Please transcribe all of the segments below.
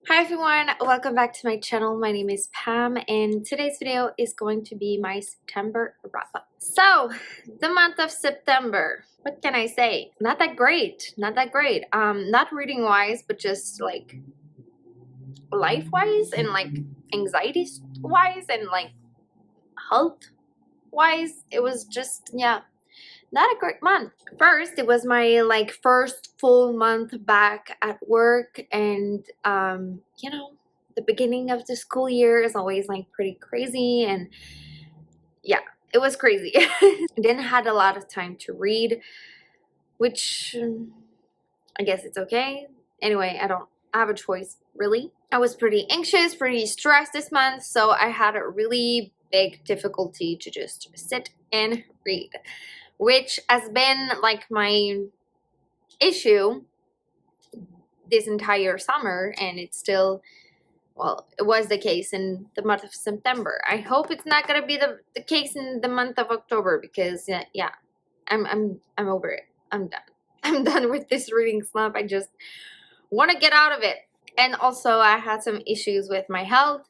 Hi everyone, welcome back to my channel. My name is Pam and today's video is going to be my September wrap up. So, the month of September, what can I say? Not that great, not that great. Not reading wise, but just like life wise and like anxiety wise and like health wise. It was just, yeah, not a great month. First, it was my like first full month back at work, and the beginning of the school year is always like pretty crazy, and yeah, it was crazy. Didn't had a lot of time to read, which I guess it's okay. Anyway, I don't have a choice really. I was pretty anxious, pretty stressed this month, so I had a really big difficulty to just sit and read, which has been like my issue this entire summer, and it's still, well, it was the case in the month of September. I hope it's not gonna be the case in the month of October, because yeah, I'm over it. I'm done. I'm done with this reading slump. I just want to get out of it. And also I had some issues with my health,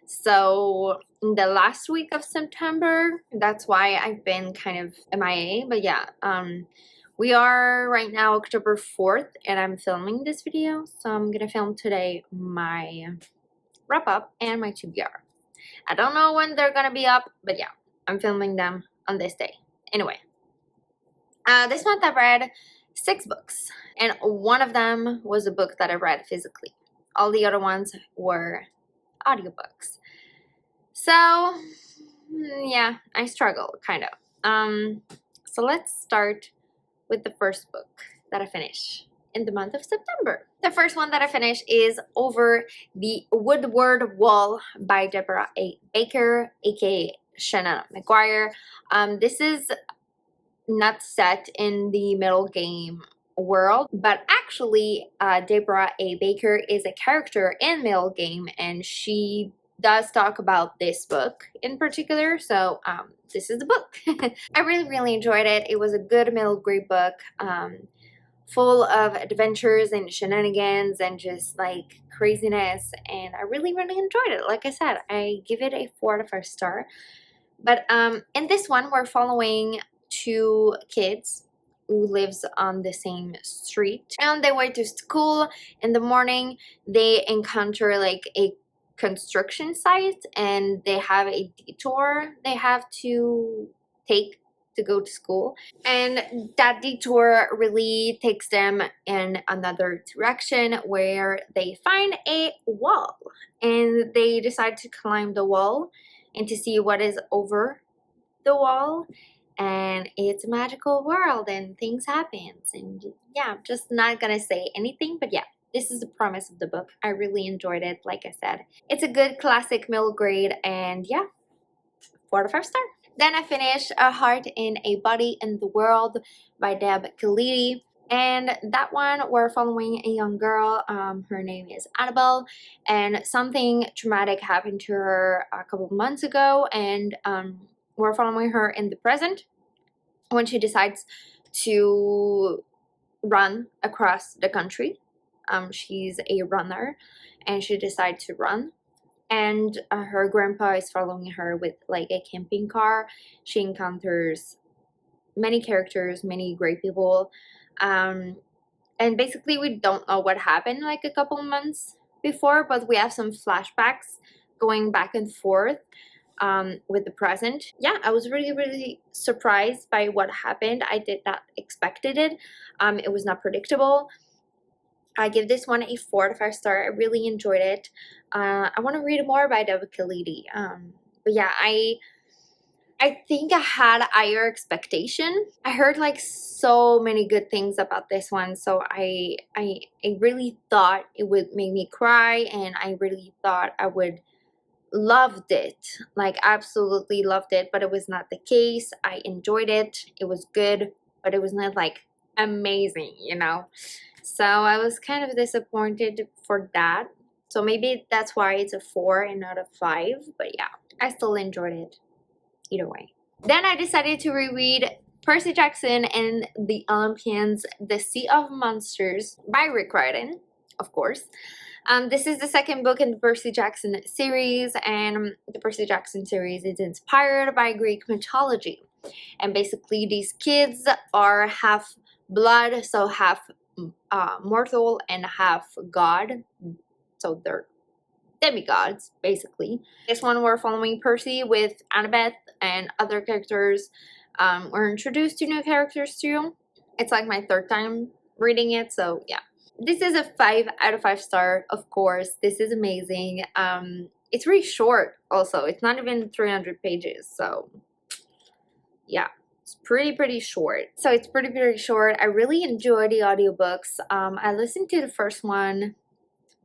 so in the last week of September, that's why I've been kind of MIA. But yeah, we are right now October 4th and I'm filming this video, so I'm gonna film today my wrap up and my TBR. I don't know when they're gonna be up, but yeah, I'm filming them on this day. Anyway, this month I've read 6 books, and one of them was a book that I read physically. All the other ones were audiobooks. So yeah, I struggle kind of. So let's start with the first book that I finished in the month of September. The first one that I finished is Over the Woodward Wall by Deborah A. Baker, aka Shanna McGuire. This is not set in the Middle Game world, but actually Deborah A. Baker is a character in Middle Game, and she does talk about this book in particular, so this is the book. I really enjoyed it. It was a good middle grade book, full of adventures and shenanigans and just like craziness, and I really enjoyed it. Like I said, I give it a 4 out of 5 star. But in this one, we're following 2 kids who lives on the same street, and they went to school. In the morning they encounter like a construction site, and they have a detour they have to take to go to school, and that detour really takes them in another direction where they find a wall, and they decide to climb the wall and to see what is over the wall. And it's a magical world and things happens, and yeah, I'm just not gonna say anything, but yeah, this is the premise of the book. I really enjoyed it. Like I said, it's a good classic middle grade, and yeah, 4 out of 5 star. Then I finished A Heart in a Body in the World by Deb Khalidi. And that one, we're following a young girl. Her name is Annabelle, and something traumatic happened to her a couple months ago, and we're following her in the present when she decides to run across the country. She's a runner, and she decides to run, and her grandpa is following her with like a camping car. She encounters many characters, many great people, and basically we don't know what happened like a couple months before, but we have some flashbacks going back and forth with the present. Yeah, I was really surprised by what happened. I did not expected it. It was not predictable. I give this one a 4 out of 5 star. I really enjoyed it. I want to read more by Deb Khalidi. But yeah, I think I had higher expectation. I heard like so many good things about this one, so I really thought it would make me cry, and I really thought I would loved it, like absolutely loved it, but it was not the case. I enjoyed it. It was good, but it was not like amazing, you know? So I was kind of disappointed for that. So maybe that's why it's a 4 and not a 5, but yeah, I still enjoyed it either way. Then I decided to reread Percy Jackson and the Olympians, The Sea of Monsters by Rick Riordan. of course. This is the second book in the Percy Jackson series, and the Percy Jackson series is inspired by Greek mythology. And basically, these kids are half blood, so half mortal and half god. So they're demigods, basically. This one we're following Percy with Annabeth and other characters. We're introduced to new characters too. It's like my third time reading it, so yeah. This is a 5 out of 5 star, of course. This is amazing. It's really short also. It's not even 300 pages, so yeah. It's pretty short. So it's pretty short. I really enjoy the audiobooks. I listened to the first one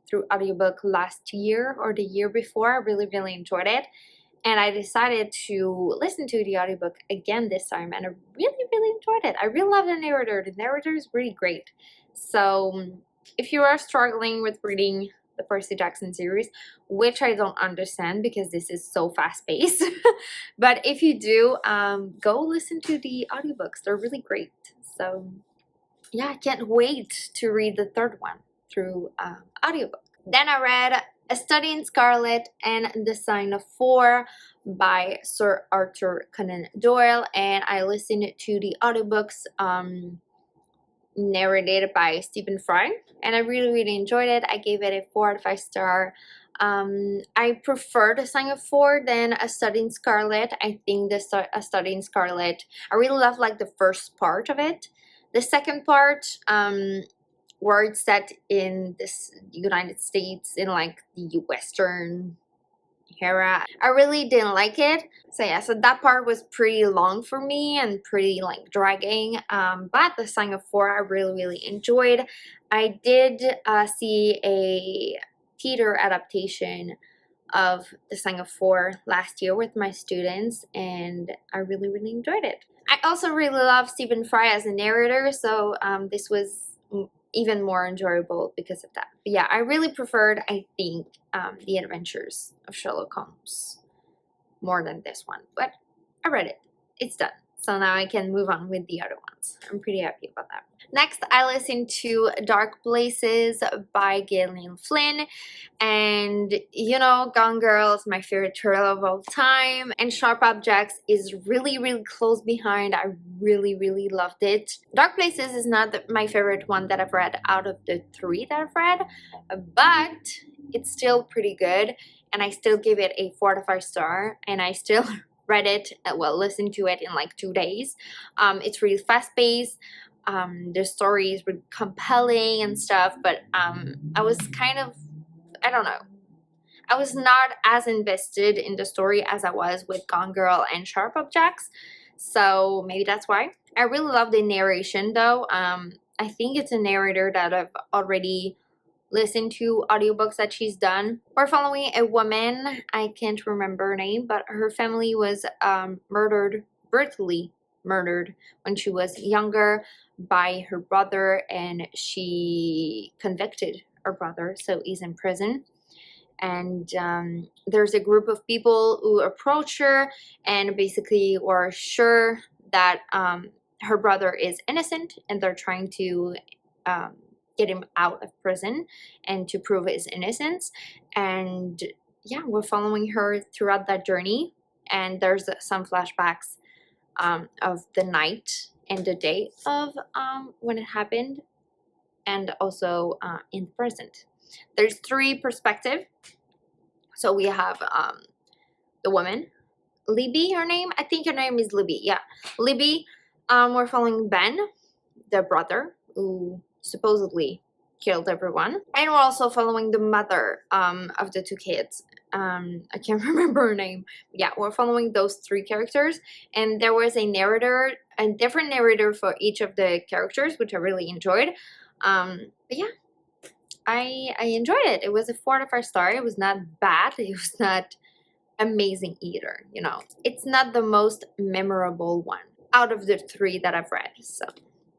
through audiobook last year or the year before. I really enjoyed it, and I decided to listen to the audiobook again this time, and I really enjoyed it. I really love the narrator. The narrator is really great. So if you are struggling with reading the Percy Jackson series, which I don't understand because this is so fast-paced, but if you do, go listen to the audiobooks. They're really great. So yeah, I can't wait to read the third one through audiobook. Then I read A Study in Scarlet and The Sign of Four by Sir Arthur Conan Doyle, and I listened to the audiobooks narrated by Stephen Fry, and I really enjoyed it. I gave it a 4 out of 5 star. I prefer The Sign of Four than A Study in Scarlet. I think A Study in Scarlet, I really love like the first part of it. The second part, where it's set in this United States in like the Western era, I really didn't like it. So yeah, so that part was pretty long for me and pretty like dragging. But The Sign of Four I really enjoyed. I did see a theater adaptation of The Sign of Four last year with my students, and I really enjoyed it. I also really love Stephen Fry as a narrator, so this was even more enjoyable because of that. But yeah, I really preferred, I think, The Adventures of Sherlock Holmes more than this one. But I read it. It's done. So now I can move on with the other ones. I'm pretty happy about that. Next, I listened to Dark Places by Gillian Flynn. And, you know, Gone Girl is my favorite thriller of all time. And Sharp Objects is really close behind. I really loved it. Dark Places is not my favorite one that I've read out of the 3 that I've read. But it's still pretty good. And I still give it a 4 out of 5 star. And I still read it, listened to it in like 2 days. It's really fast-paced. The story is really compelling and stuff, but I was kind of, I don't know, I was not as invested in the story as I was with Gone Girl and Sharp Objects, so maybe that's why. I really love the narration though. I think it's a narrator that I've already listened to audiobooks that she's done. We're following a woman, I can't remember her name, but her family was brutally murdered when she was younger by her brother, and she convicted her brother, so he's in prison. And there's a group of people who approach her and basically were sure that her brother is innocent, and they're trying to get him out of prison and to prove his innocence. And yeah, we're following her throughout that journey, and there's some flashbacks of the night and the day of when it happened, and also in the present. There's 3 perspectives. So we have the woman, Libby, her name, I think her name is Libby, yeah, Libby. We're following Ben, the brother who supposedly killed everyone, and we're also following the mother of the 2 kids. I can't remember her name. Yeah, we're following those 3 characters, and there was a narrator, a different narrator for each of the characters, which I really enjoyed. But yeah, I enjoyed it. It was a 4 out of 5 star. It was not bad. It was not amazing either. You know, it's not the most memorable one out of the 3 that I've read. So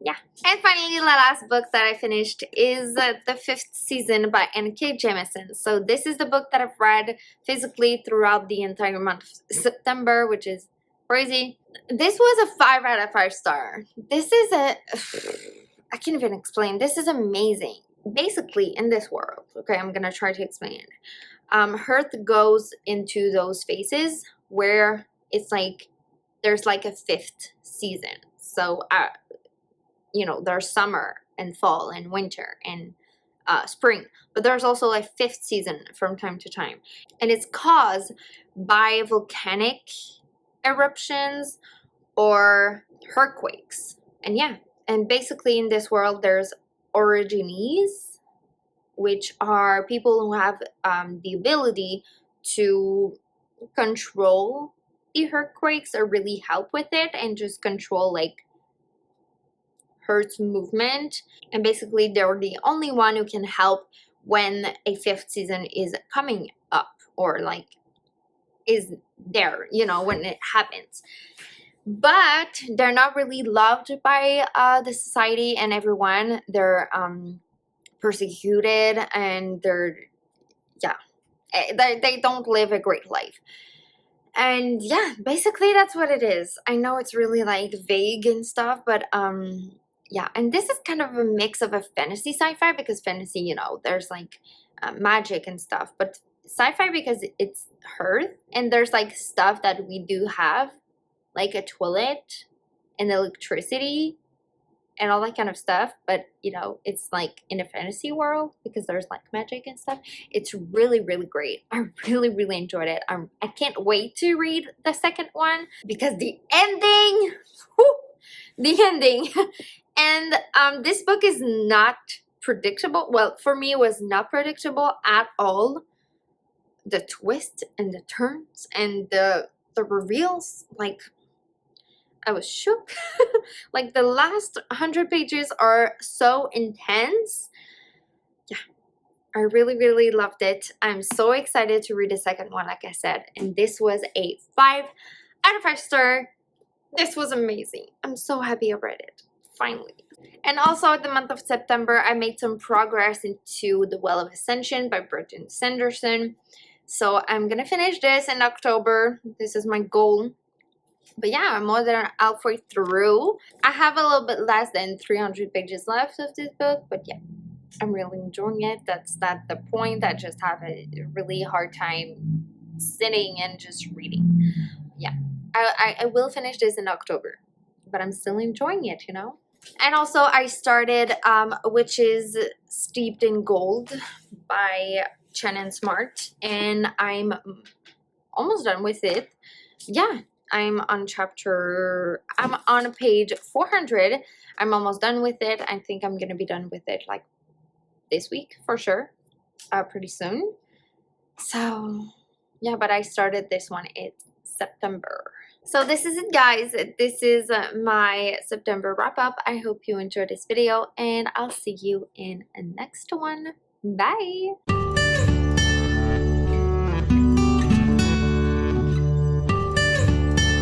yeah. And finally, the last book that I finished is The 5th Season by N.K. Jemisin. So this is the book that I've read physically throughout the entire month of September, which is crazy. This was a 5 out of 5 star. This is I can't even explain. This is amazing. basically in this world, okay, I'm gonna try to explain it. Earth goes into those phases where it's like there's like a fifth season. So you know, there's summer and fall and winter and spring, but there's also like fifth season from time to time, and it's caused by volcanic eruptions or earthquakes. And yeah, and basically in this world there's origines, which are people who have the ability to control the earthquakes or really help with it and just control like Earth's movement. And basically they're the only one who can help when a fifth season is coming up or like is there, you know, when it happens. But they're not really loved by the society and everyone. They're persecuted, and they don't live a great life. And yeah, basically that's what it is. I know it's really like vague and stuff, but yeah, and this is kind of a mix of a fantasy sci-fi, because fantasy, you know, there's like magic and stuff, but sci-fi because it's Earth and there's like stuff that we do have, like a toilet and electricity and all that kind of stuff, but you know, it's like in a fantasy world because there's like magic and stuff. It's really, really great. I really, really enjoyed it. I can't wait to read the second one because the ending, whew, the ending. And this book is not predictable. Well, for me, it was not predictable at all. The twists and the turns and the reveals, like, I was shook. Like the last 100 pages are so intense. Yeah, I really, really loved it. I'm so excited to read the second one, like I said. And this was a 5 out of 5 star. This was amazing. I'm so happy I read it, finally. And also the month of September, I made some progress into The Well of Ascension by Brandon Sanderson. So I'm gonna finish this in October. This is my goal. But yeah, I'm more than halfway through. I have a little bit less than 300 pages left of this book, but yeah, I'm really enjoying it. That's not the point. I just have a really hard time sitting and just reading. Yeah, I will finish this in October, but I'm still enjoying it, you know? And also I started Witches Steeped in Gold by Shannon Smart, and I'm almost done with it. Yeah, I'm on page 400. I'm almost done with it. I think I'm gonna be done with it like this week for sure, pretty soon. So yeah, but I started this one in September. So this is it, guys. This is my September wrap up. I hope you enjoyed this video, and I'll see you in the next one. Bye.